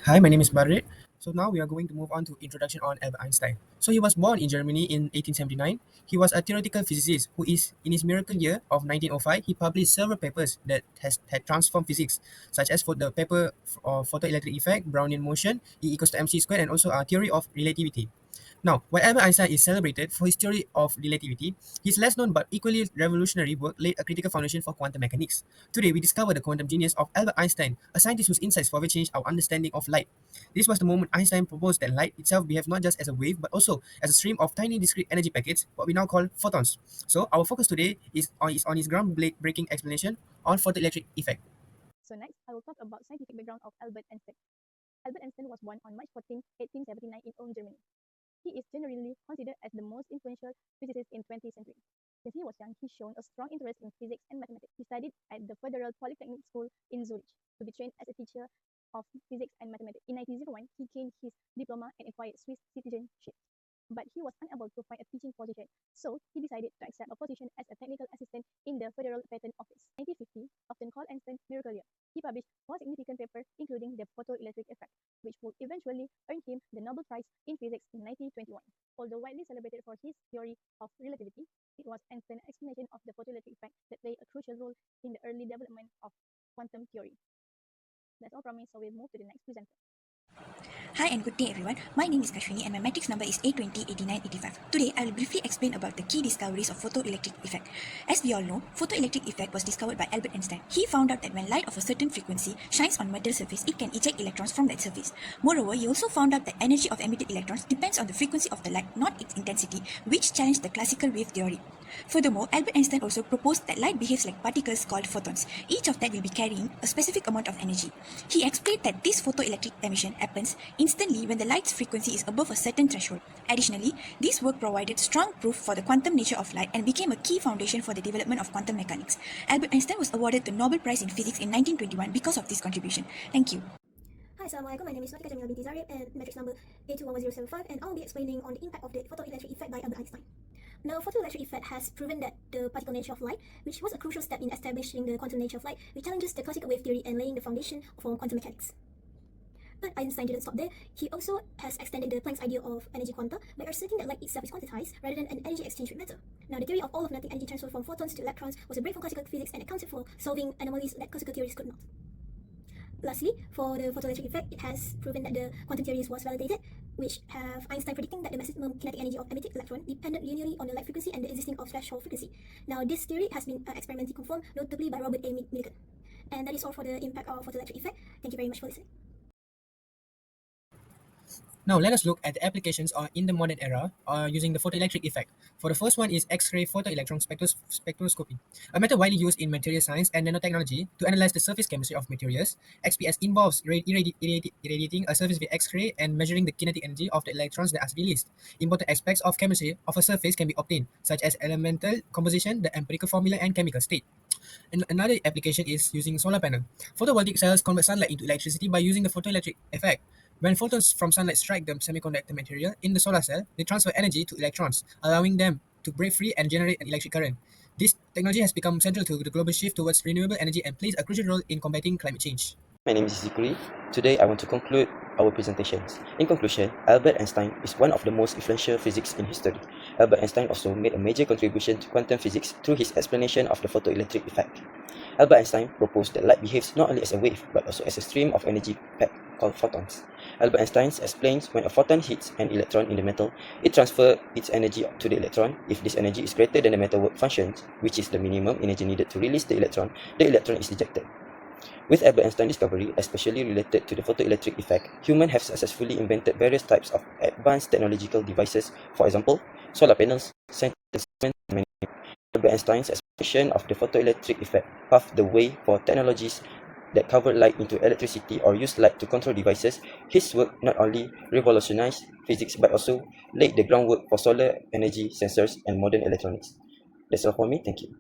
Hi, my name is Barret. So now we are going to move on to introduction on Albert Einstein. So he was born in Germany in 1879. He was a theoretical physicist who is in his miracle year of 1905. He published several papers that had transformed physics, such as for the paper of photoelectric effect, Brownian motion, E equals to mc squared, and also a theory of relativity. Now, while Albert Einstein is celebrated for his theory of relativity, his less known but equally revolutionary work laid a critical foundation for quantum mechanics. Today, we discover the quantum genius of Albert Einstein, a scientist whose insights forever changed our understanding of light. This was the moment Einstein proposed that light itself behaves not just as a wave but also as a stream of tiny discrete energy packets, what we now call photons. So, our focus today is on his groundbreaking explanation on photoelectric effect. So next, I will talk about scientific background of Albert Einstein. Albert Einstein was born on March 14, 1879 in Ulm, Germany. He is generally considered as the most influential physicist in 20th century. Since he was young, he shown a strong interest in physics and mathematics. He studied at the Federal Polytechnic School in Zurich to be trained as a teacher of physics and mathematics. In 1901, he gained his diploma and acquired Swiss citizenship. But he was unable to find a teaching position, so he decided to accept a position as a technical assistant in the Federal Patent Office. 1950, often called Einstein's miracle year, he published four significant papers, including the photoelectric effect, which would eventually earn him the Nobel Prize in Physics in 1921. Although widely celebrated for his theory of relativity, it was Einstein's explanation of the photoelectric effect that played a crucial role in the early development of quantum theory. That's all from me, so we'll move to the next presenter. Hi and good day everyone. My name is Kashwini and my matrix number is A208985. Today I will briefly explain about the key discoveries of photoelectric effect. As we all know, photoelectric effect was discovered by Albert Einstein. He found out that when light of a certain frequency shines on metal surface, it can eject electrons from that surface. Moreover, he also found out that energy of emitted electrons depends on the frequency of the light, not its intensity, which challenged the classical wave theory. Furthermore, Albert Einstein also proposed that light behaves like particles called photons. Each of them will be carrying a specific amount of energy. He explained that this photoelectric emission happens instantly when the light's frequency is above a certain threshold. Additionally, this work provided strong proof for the quantum nature of light and became a key foundation for the development of quantum mechanics. Albert Einstein was awarded the Nobel Prize in Physics in 1921 because of this contribution. Thank you. Hi, Assalamualaikum. My name is Matika Jamila binti Zarib and matrix number A211075, and I'll be explaining on the impact of the photoelectric effect by Albert Einstein. Now, photoelectric effect has proven that the particle nature of light, which was a crucial step in establishing the quantum nature of light, which challenges the classical wave theory and laying the foundation for quantum mechanics. But Einstein didn't stop there. He also has extended the Planck's idea of energy quanta by asserting that light itself is quantized rather than an energy exchange with matter. Now, the theory of all of nothing energy transfer from photons to electrons was a break from classical physics and accounted for solving anomalies that classical theories could not. Lastly, for the photoelectric effect, it has proven that the quantum theories was validated, which have Einstein predicting that the maximum kinetic energy of emitted electron depended linearly on the light frequency and the existing of threshold frequency. Now, this theory has been experimentally confirmed, notably by Robert A. Millikan. And that is all for the impact of photoelectric effect. Thank you very much for listening. Now, let us look at the applications in the modern era using the photoelectric effect. For the first one is X-ray photoelectron spectroscopy, a method widely used in material science and nanotechnology to analyze the surface chemistry of materials. XPS involves irradiating a surface with X-ray and measuring the kinetic energy of the electrons that are released. Important aspects of chemistry of a surface can be obtained, such as elemental composition, the empirical formula, and chemical state. And another application is using solar panel. Photovoltaic cells convert sunlight into electricity by using the photoelectric effect. When photons from sunlight strike the semiconductor material in the solar cell, they transfer energy to electrons, allowing them to break free and generate an electric current. This technology has become central to the global shift towards renewable energy and plays a crucial role in combating climate change. My name is Zikri. Today I want to conclude our presentations. In conclusion, Albert Einstein is one of the most influential physics in history. Albert Einstein also made a major contribution to quantum physics through his explanation of the photoelectric effect. Albert Einstein proposed that light behaves not only as a wave but also as a stream of energy packed called photons. Albert Einstein explains when a photon hits an electron in the metal, it transfers its energy to the electron. If this energy is greater than the metal work function, which is the minimum energy needed to release the electron is ejected. With Albert Einstein's discovery, especially related to the photoelectric effect, humans have successfully invented various types of advanced technological devices. For example, solar panels, scientists, and many more. Albert Einstein's explanation of the photoelectric effect paved the way for technologies that convert light into electricity or use light to control devices. His work not only revolutionized physics but also laid the groundwork for solar energy sensors and modern electronics. That's all for me. Thank you.